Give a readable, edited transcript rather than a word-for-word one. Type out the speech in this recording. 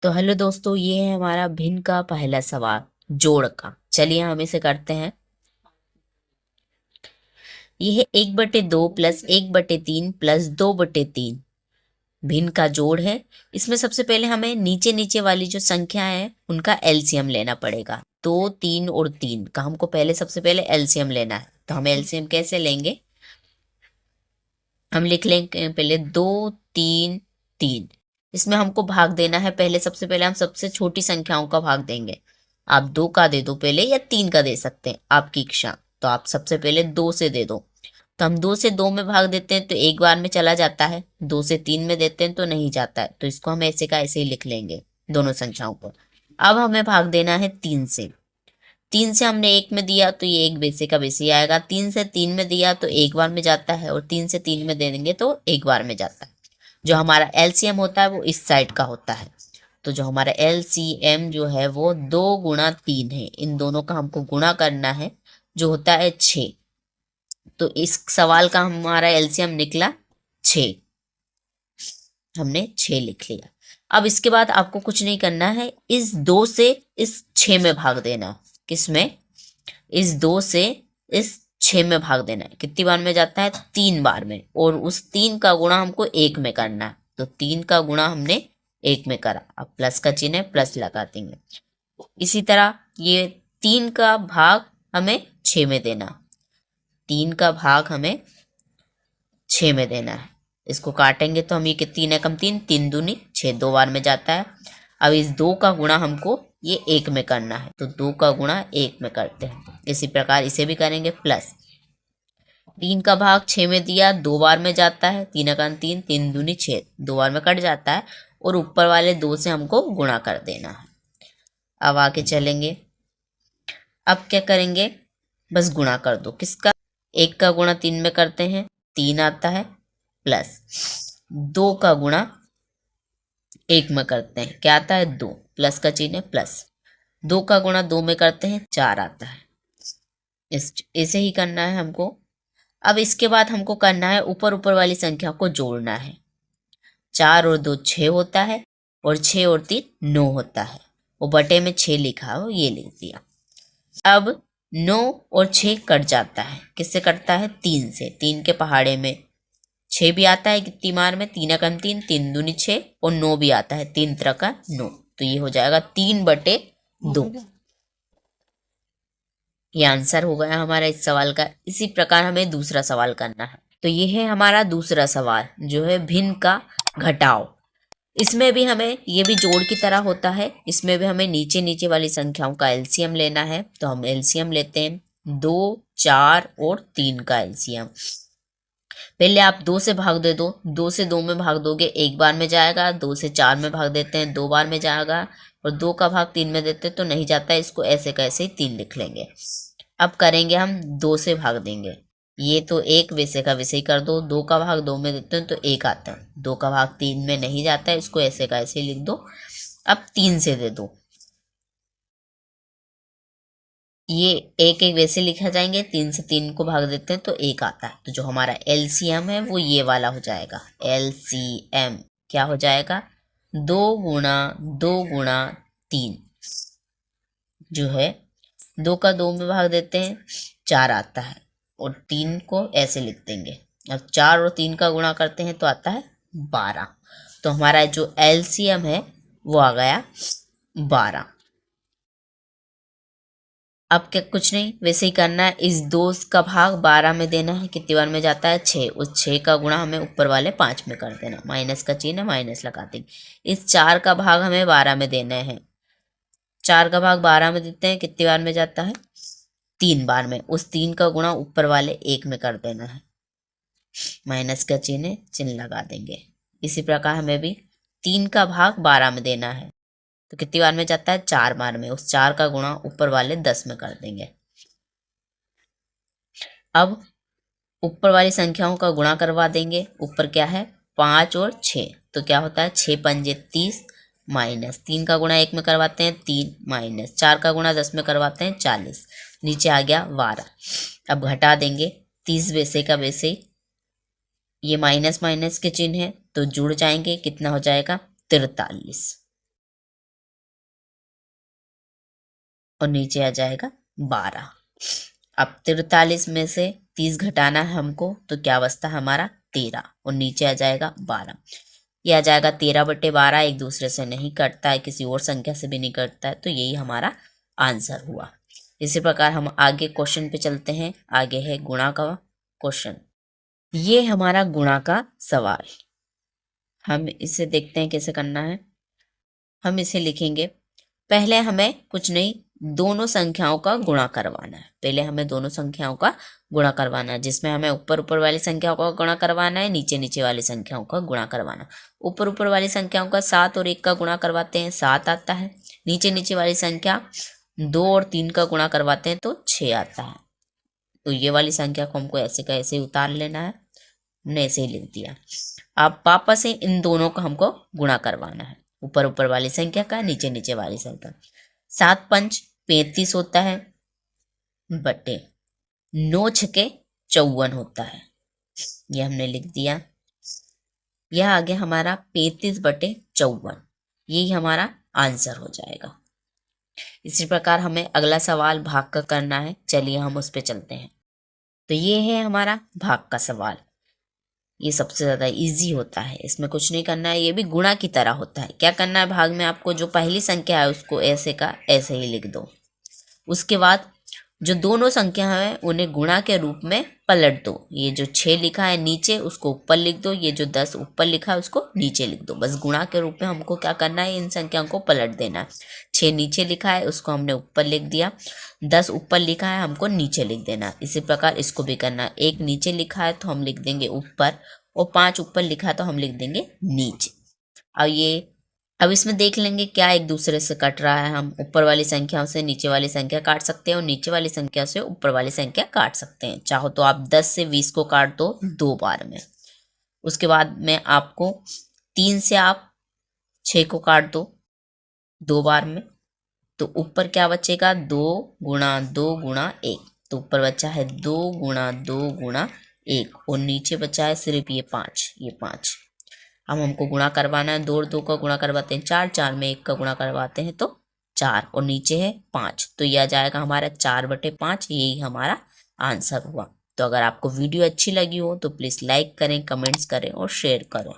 तो हेलो दोस्तों, ये है हमारा भिन्न का पहला सवाल, जोड़ का। चलिए हम इसे करते हैं। ये है 1/2 प्लस 1/3 प्लस 2/3। भिन्न का जोड़ है। इसमें सबसे पहले हमें नीचे नीचे वाली जो संख्या है उनका एलसीएम लेना पड़ेगा। 2, 3 और 3 का हमको पहले सबसे पहले एलसीएम लेना है। तो हम एलसीएम कैसे लेंगे? हम लिख लेंगे पहले 2, 3, 3। इसमें हमको भाग देना है। पहले सबसे पहले हम सबसे छोटी संख्याओं का भाग देंगे। आप 2 का दे दो पहले, या 3 का दे सकते हैं, आपकी इच्छा। तो आप सबसे पहले 2 से दे दो। तो हम 2 से 2 में भाग देते हैं तो एक बार में चला जाता है। 2 से 3 में देते हैं तो नहीं जाता है। तो इसको हम ऐसे का ऐसे ही लिख लेंगे, दोनों संख्याओं को। अब हमें भाग देना है 3 से। 3 से हमने 1 में दिया तो ये एक वैसे का वैसे ही आएगा। 3 से 3 में दिया तो एक बार में जाता है, और 3 से 3 में दे देंगे तो एक बार में जाता है। जो हमारा एलसीएम होता है वो इस साइड का होता है। तो जो हमारा एलसीएम जो है वो 2 × 3 है। इन दोनों का हमको गुणा करना है, जो होता है 6। तो इस सवाल का हमारा एलसीएम निकला 6। हमने 6 लिख लिया। अब इसके बाद आपको कुछ नहीं करना है, इस 2 से इस 6 में भाग देना। किसमें? इस 2 से इस 6 में भाग देना है। कितनी बार में जाता है? 3 बार में। और उस 3 का गुणा हमको 1 में करना है। तो 3 का गुणा हमने 1 में करा। अब प्लस का चिन्ह है, प्लस लगा देंगे। इसी तरह ये 3 का भाग हमें 6 में देना। 3 का भाग हमें 6 में देना है। इसको काटेंगे तो हम ये 3 एकम 3, 3 दूनी 6, 2 बार में जाता है। अब इस 2 का गुणा हमको ये 1 में करना है। तो 2 का गुणा 1 में करते हैं। इसी प्रकार इसे भी करेंगे। प्लस 3 का भाग 6 में दिया, 2 बार में जाता है। 3 एकम 3, 3 दूनी 6, 2 बार में कट जाता है। और ऊपर वाले 2 से हमको गुणा कर देना है। अब आगे चलेंगे। अब क्या करेंगे? बस गुणा कर दो। किसका? 1 का गुणा 3 में करते हैं, 3 आता है। प्लस 2 का गुणा 1 में करते हैं, क्या आता है? 2। प्लस का चिन्ह है, प्लस। 2 का गुणा 2 में करते हैं, 4 आता है। इसे ही करना है हमको। अब इसके बाद हमको करना है, ऊपर ऊपर वाली संख्या को जोड़ना है। 4 और 2 6 होता है, और 6 और 3 9 होता है। वो बटे में 6 लिखा हो, ये लिख दिया। अब 9 और 6 कट जाता है। किससे कटता है? 3 से। 3 के पहाड़े में 6 भी आता है। कितनी मार में? 3 एकम 3, 3 दूनी 6, और 9 भी आता है। 3 तरह का 9। तो ये हो जाएगा 3/2। ये आंसर हो गया हमारा इस सवाल का। इसी प्रकार हमें दूसरा सवाल करना है। तो ये है हमारा दूसरा सवाल, जो है भिन्न का घटाव। इसमें भी हमें, ये भी जोड़ की तरह होता है। इसमें भी हमें नीचे नीचे वाली संख्याओं का एलसीएम लेना है। तो हम एलसीएम लेते हैं 2, 4 और 3 का एलसीएम। पहले आप 2 से भाग दे दो। 2 से 2 में भाग दोगे, एक बार में जाएगा। 2 से 4 में भाग देते हैं, 2 बार में जाएगा। और 2 का भाग 3 में देते हैं तो नहीं जाता है। इसको ऐसे कैसे ही 3 लिख लेंगे। अब करेंगे हम 2 से भाग देंगे। ये तो एक वैसे का वैसे ही कर दो। 2 का भाग 2 में देते हैं तो 1 आता है। 2 का भाग 3 में नहीं जाता है। इसको ऐसे का ऐसे ही लिख दो। अब 3 से दे दो। ये एक एक वैसे लिखा जाएंगे। 3 से 3 को भाग देते हैं तो 1 आता है। तो जो हमारा एलसीएम है वो ये वाला हो जाएगा। एलसीएम क्या हो जाएगा? 2 × 2 × 3 जो है। 2 का 2 में भाग देते हैं, 4 आता है। और 3 को ऐसे लिख देंगे। अब 4 और 3 का गुणा करते हैं तो आता है 12। तो हमारा जो एलसीएम है वो आ गया 12। अब क्या? कुछ नहीं, वैसे ही करना है। इस 2 का भाग 12 में देना है। कितनी बार में जाता है? 6। उस 6 का गुणा हमें ऊपर वाले 5 में कर देना। माइनस का चिन्ह है, माइनस लगा देंगे। इस 4 का भाग हमें 12 में देना है। 4 का भाग 12 में देते हैं, कितनी बार में जाता है? 3 बार में। उस 3 का गुणा ऊपर वाले 1 में कर देना है। माइनस का चिन्ह लगा देंगे। इसी प्रकार हमें भी 3 का भाग 12 में देना है। तो कितनी बार में जाता है? 4 बार में। उस 4 का गुणा ऊपर वाले 10 में कर देंगे। अब ऊपर वाली संख्याओं का गुणा करवा देंगे। ऊपर क्या है? 5 और 6। तो क्या होता है? 6 पंजे 30, माइनस 3 का गुणा 1 में करवाते हैं 3, माइनस 4 का गुणा 10 में करवाते हैं 40। नीचे आ गया 12। अब घटा देंगे। 30 वैसे का वैसे ही। ये माइनस माइनस के चिन्ह है तो जुड़ जाएंगे। कितना हो जाएगा? 43। और नीचे आ जाएगा 12। अब 43 में से 30 घटाना है हमको, तो क्या बचता है हमारा 13 और नीचे आ जाएगा 12। ये आ जाएगा 13/12, एक दूसरे से नहीं कटता है, किसी और संख्या से भी नहीं कटता है, तो यही हमारा आंसर हुआ। इसी प्रकार हम आगे क्वेश्चन पे चलते हैं। आगे है गुणा का क्वेश्चन। ये हमारा गुणा का सवाल। हम इसे देखते हैं कैसे करना है। हम इसे लिखेंगे, पहले हमें कुछ नहीं, दोनों संख्याओं का गुणा करवाना है। पहले हमें दोनों संख्याओं का गुणा करवाना है, जिसमें हमें ऊपर ऊपर वाली संख्याओं का गुणा करवाना है, नीचे नीचे वाली संख्याओं का गुणा करवाना। ऊपर ऊपर वाली संख्याओं का 7 और 1 का गुणा करवाते हैं, 7 आता है। नीचे नीचे वाली संख्या 2 और 3 का गुणा करवाते हैं तो 6 आता है। तो ये वाली संख्या को हमको ऐसे का ऐसे उतार लेना है, हमने ऐसे ही लिख दिया। अब वापस से इन दोनों का हमको गुणा करवाना है, ऊपर ऊपर वाली संख्या का, नीचे नीचे वाली संख्या। 7 पंच 35 होता है, बटे 9 छके 54 होता है। ये हमने लिख दिया। यह आ गया हमारा 35/54। यही हमारा आंसर हो जाएगा। इसी प्रकार हमें अगला सवाल भाग का करना है। चलिए हम उस पर चलते हैं। तो ये है हमारा भाग का सवाल। ये सबसे ज़्यादा इजी होता है, इसमें कुछ नहीं करना है, ये भी गुणा की तरह होता है। क्या करना है भाग में, आपको जो पहली संख्या है उसको ऐसे का ऐसे ही लिख दो। उसके बाद जो दोनों संख्या है उन्हें गुणा के रूप में पलट दो। ये जो 6 लिखा है नीचे उसको ऊपर लिख दो, ये जो 10 ऊपर लिखा है उसको नीचे लिख दो। बस गुणा के रूप में हमको क्या करना है, इन संख्याओं को पलट देना है। 6 नीचे लिखा है उसको हमने ऊपर लिख दिया, 10 ऊपर लिखा है हमको नीचे लिख देना। इसी प्रकार इसको भी करना है। 1 नीचे लिखा है तो हम लिख देंगे ऊपर, और 5 ऊपर लिखा है तो हम लिख देंगे नीचे। अब इसमें देख लेंगे क्या एक दूसरे से कट रहा है। हम ऊपर वाली संख्याओं से नीचे वाली संख्या काट सकते हैं और नीचे वाली संख्या से ऊपर वाली संख्या काट सकते हैं। चाहो तो आप 10 से 20 को काट दो 2 बार में। उसके बाद में आपको 3 से आप 6 को काट दो 2 बार में, तो ऊपर क्या बचेगा 2 गुणा 2 गुणा 1। तो ऊपर बचा है 2 गुणा 2 गुणा 1 और नीचे बचा है सिर्फ ये 5। ये 5 हमको गुणा करवाना है। 2 और 2 का गुणा करवाते हैं 4, 4 में 1 का गुणा करवाते हैं तो 4 और नीचे है 5। तो यह आ जाएगा हमारा 4/5। यही हमारा आंसर हुआ। तो अगर आपको वीडियो अच्छी लगी हो तो प्लीज़ लाइक करें, कमेंट्स करें और शेयर करें।